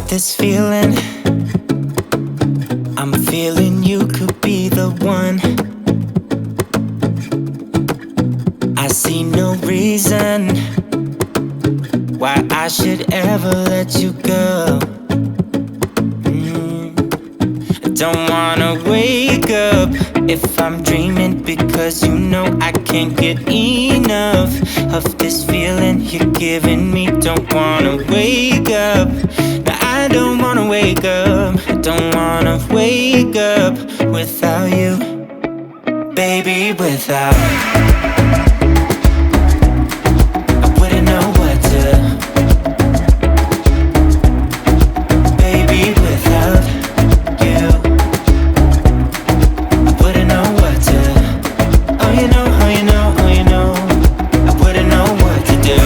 This feeling, I'm feeling you could be the one. I see no reason why I should ever let you go. I don't wanna wake up if I'm dreaming, because you know I can't get enough of this feeling you're giving me. Don't wanna wake up. I don't wanna wake up, I don't wanna wake up without you, baby, without. I wouldn't know what to, baby, without you. I wouldn't know what to, oh you know, oh you know, oh you know. I wouldn't know what to do.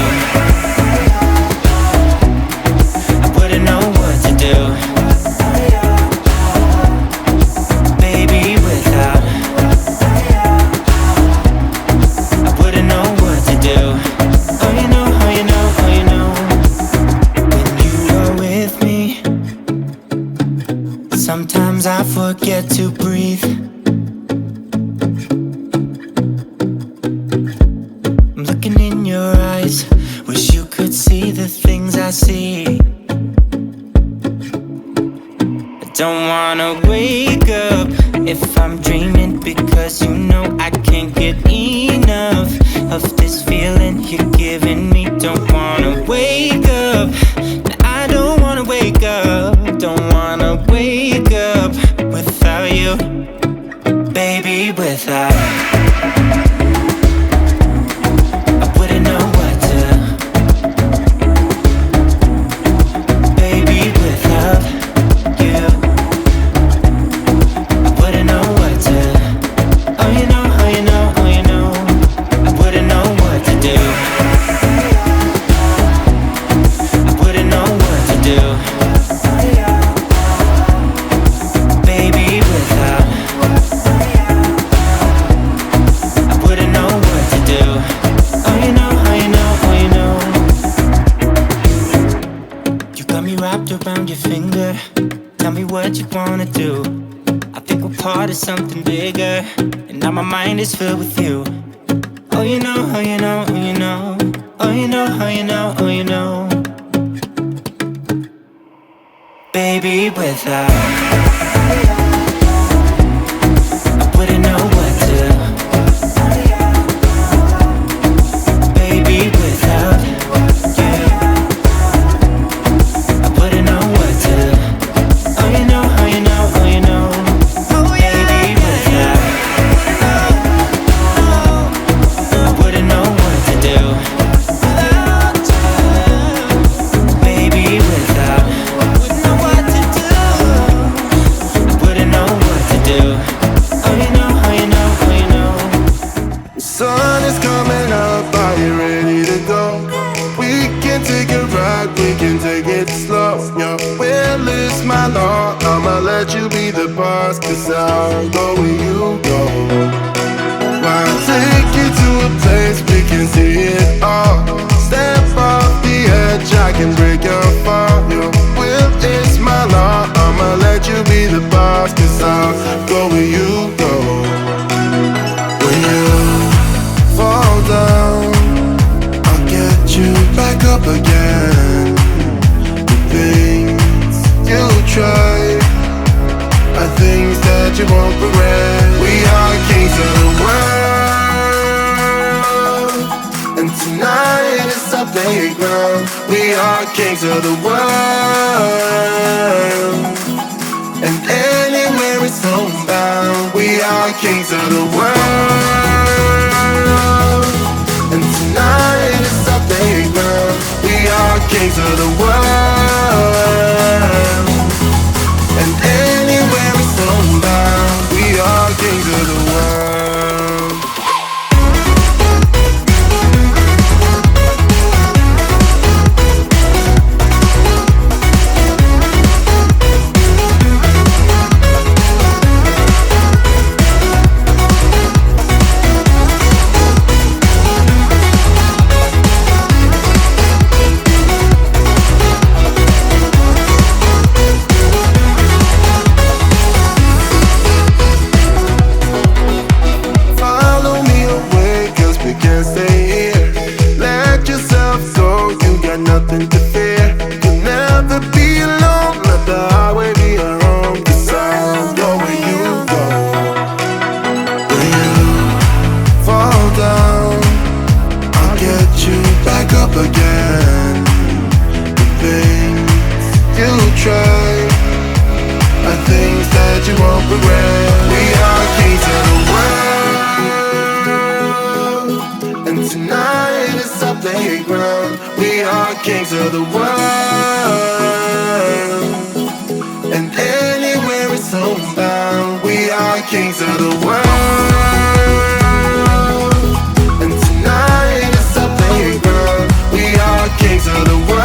Sometimes I forget to breathe. I'm looking in your eyes, wish you could see the things I see. I don't wanna wake up if I'm dreaming, because you know I can't get enough of this feeling you're giving me. Don't wanna wake up, I don't wanna wake up. Don't wanna wake up without you, baby, without. I wouldn't know what to, baby, without you. I wouldn't know what to, oh you know, oh you know, oh you know. I wouldn't know what to do. I wouldn't know what to do. Around your finger, tell me what you wanna do. I think we're part of something bigger, and now my mind is filled with you. Oh you know, oh you know, oh you know. Oh you know, oh you know, oh you know. Baby, without, I wouldn't know what to, baby, without you. Let you be the boss, 'cause I'll go where you go. I'll take you to a place we can see it all. Step off the edge, I can break your fall. Your will is my law. I'ma let you be the boss, 'cause I'll go where you go. When you fall down, I'll get you back up again. The things you tried are things that you won't regret. We are kings of the world, and tonight is our playground. We are kings of the world, and anywhere is homebound. We are kings of the world. tonight is our playground. We are kings of the world. And anywhere we're homebound, we are kings of the world. Nothing to fear. You'll never be alone. Let the highway be your home. 'Cause I'll go where you go. When you fall down, I'll get you back up again. The things you try are things that you won't regret. We are kings of the world, and tonight is our playground. We are kings of the world, and anywhere it's homebound. We are kings of the world, and tonight is our playground. We are kings of the world.